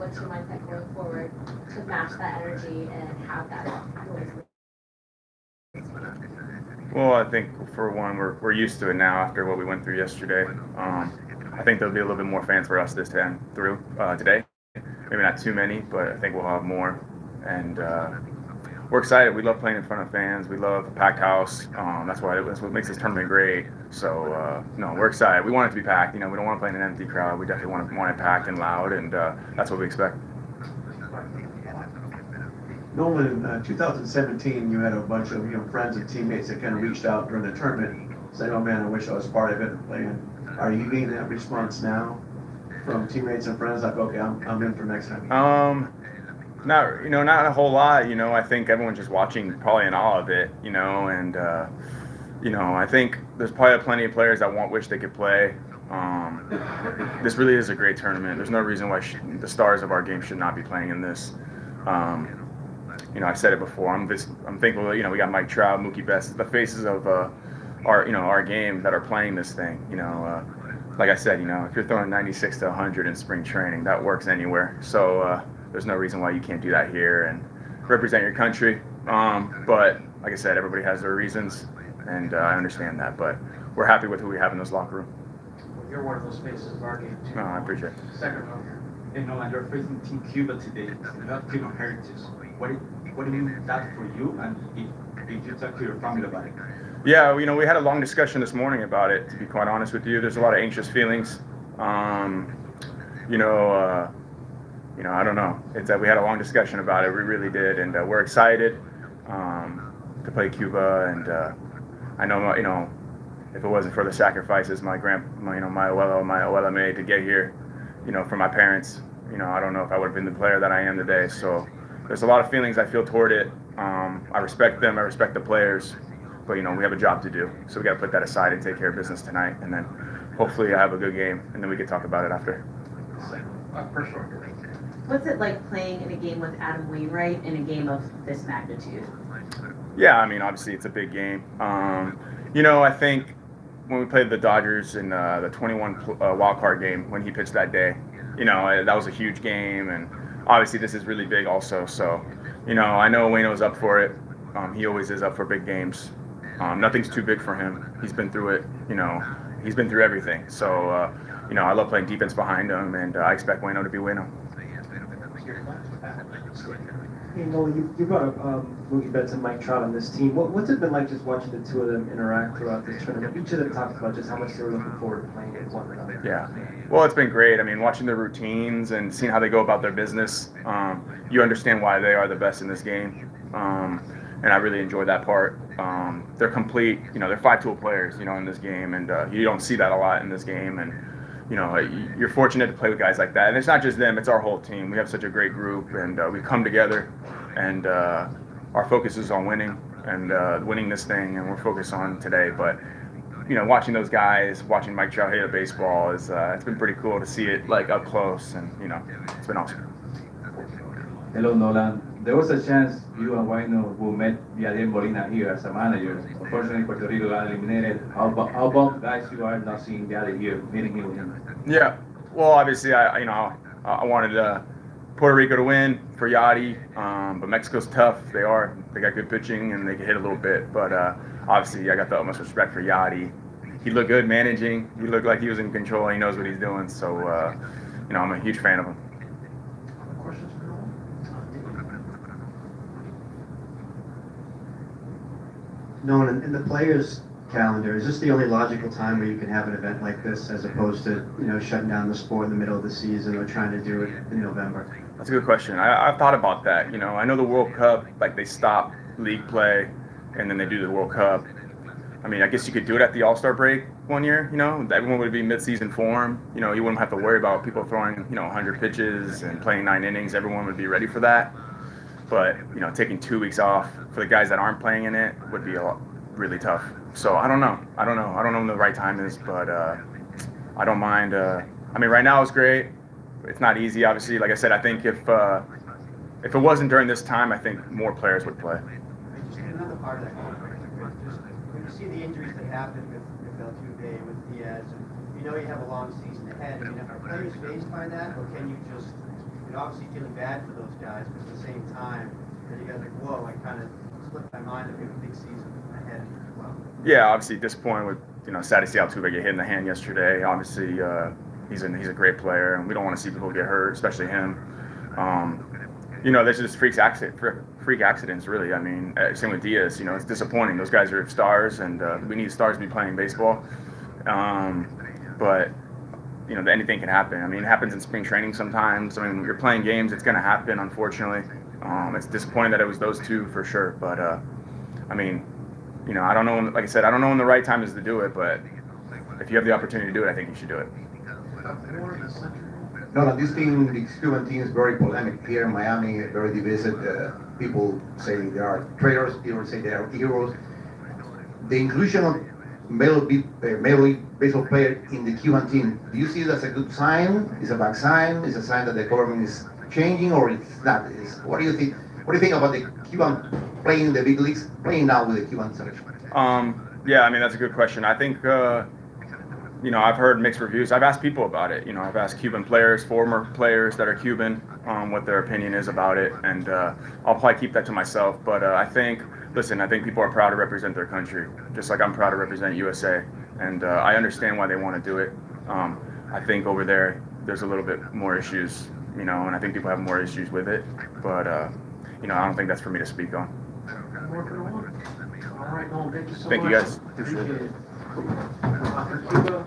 what's your mindset going forward to match that energy and have that noise? Well, I think for one, we're used to it now after what we went through yesterday. I think there'll be a little bit more fans for us this time through today. Maybe not too many, but I think we'll have more. And we're excited. We love playing in front of fans. We love a packed house. That's what makes this tournament great. So no, we're excited. We want it to be packed. We don't want to play in an empty crowd. We definitely want it packed and loud, and that's what we expect. Nolan, in 2017, you had a bunch of friends and teammates that kind of reached out during the tournament, saying, "Oh man, I wish I was part of it and playing." Are you getting that response now from teammates and friends? Like, okay, I'm in for next time. Not a whole lot. I think everyone's just watching, probably in awe of it. And I think there's probably plenty of players that wish they could play. This really is a great tournament. There's no reason why the stars of our game should not be playing in this. I've said it before. I'm thankful. We got Mike Trout, Mookie Betts, the faces of our game that are playing this thing. Like I said, if you're throwing 96 to 100 in spring training, that works anywhere. So there's no reason why you can't do that here and represent your country. But like I said, everybody has their reasons, and I understand that. But we're happy with who we have in this locker room. Well, you're one of those faces of our game too. I appreciate it. Second row here. Nolan, you're facing Team Cuba today. You have Cuban heritage. What do you mean that for you, and if you talk to your family about it? Yeah, we had a long discussion this morning about it, to be quite honest with you. There's a lot of anxious feelings. I don't know. It's that we had a long discussion about it. We really did, and we're excited to play Cuba. And I know, if it wasn't for the sacrifices my abuela made to get here, for my parents, I don't know if I would have been the player that I am today. So there's a lot of feelings I feel toward it. I respect them. I respect the players. But, we have a job to do. So we got to put that aside and take care of business tonight. And then hopefully I have a good game. And then we can talk about it after. What's it like playing in a game with Adam Wainwright in a game of this magnitude? Yeah, obviously it's a big game. I think when we played the Dodgers in the 21 wild card game, when he pitched that day, that was a huge game. And obviously this is really big also. So, I know Waino's up for it. He always is up for big games. Nothing's too big for him. He's been through it. He's been through everything. So, I love playing defense behind him, and I expect Waino to be Waino. Hey, Nolan, you brought up Mookie Betts and Mike Trout on this team. What's it been like just watching the two of them interact throughout this tournament? Each of them talked about just how much they were looking forward to playing with one another. Yeah. Well, it's been great. Watching their routines and seeing how they go about their business, you understand why they are the best in this game. And I really enjoy that part. They're complete, they're five-tool players, in this game, and you don't see that a lot in this game. And you're fortunate to play with guys like that. And it's not just them; it's our whole team. We have such a great group, and we come together, and our focus is on winning and winning this thing, and we're focused on today. But watching those guys, watching Mike Trout hit a baseball is it's been pretty cool to see it like up close, and it's been awesome. Hello, Nolan. There was a chance you and Waino will met Yadier Molina here as a manager. Unfortunately, Puerto Rico got eliminated. How bummed guys you are not seeing Yadier here, meeting him with him? Yeah. Well, obviously, I wanted Puerto Rico to win for Yadi, but Mexico's tough. They got good pitching and they can hit a little bit. But obviously, I got the utmost respect for Yadi. He looked good managing. He looked like he was in control. He knows what he's doing. So, I'm a huge fan of him. Questions for Nolan? Nolan, in the players' calendar, is this the only logical time where you can have an event like this, as opposed to shutting down the sport in the middle of the season or trying to do it in November? That's a good question. I've thought about that. I know the World Cup, they stop league play and then they do the World Cup. I guess you could do it at the All-Star break one year. Everyone would be mid-season form. You wouldn't have to worry about people throwing 100 pitches and playing 9 innings. Everyone would be ready for that. But taking 2 weeks off for the guys that aren't playing in it would be really tough. So I don't know. I don't know when the right time is, but I don't mind. Right now it's great. It's not easy, obviously. Like I said, I think if it wasn't during this time, I think more players would play. Just another part of that question, just when you see the injuries that happened with Altuve, with Diaz, and you have a long season ahead. Are players phased by that, or can you just you're obviously feeling bad for those guys, but at the same time, then you guys like, whoa, I kind of slipped my mind that we have a big season ahead as well. Yeah, obviously disappointed with, sad to see Altuve get hit in the hand yesterday. Obviously, he's a great player, and we don't want to see people get hurt, especially him. There's just freak accidents, really. I mean, same with Diaz. It's disappointing. Those guys are stars, and we need stars to be playing baseball. But anything can happen. I mean, it happens in spring training sometimes. I mean, when you're playing games, it's going to happen, unfortunately. It's disappointing that it was those two for sure. But I mean, I don't know. Like I said, I don't know when the right time is to do it. But if you have the opportunity to do it, I think you should do it. No, this team, the Cuban team, is very polemic here in Miami, very divisive. People say they are traitors, people say they are heroes. The inclusion of Major League Baseball player in the Cuban team, do you see it as a good sign? Is it a bad sign? Is it a sign that the government is changing, or it's not? What do you think? What do you think about the Cuban playing in the big leagues, playing now with the Cuban selection? Yeah, I mean, that's a good question. I think, I've heard mixed reviews. I've asked people about it. I've asked Cuban players, former players that are Cuban, what their opinion is about it, and I'll probably keep that to myself. But I think people are proud to represent their country, just like I'm proud to represent USA, and I understand why they want to do it. I think over there's a little bit more issues, and I think people have more issues with it, but I don't think that's for me to speak on. All right, Nolan, thank you so much. Thank you, guys. Appreciate it. Cuba.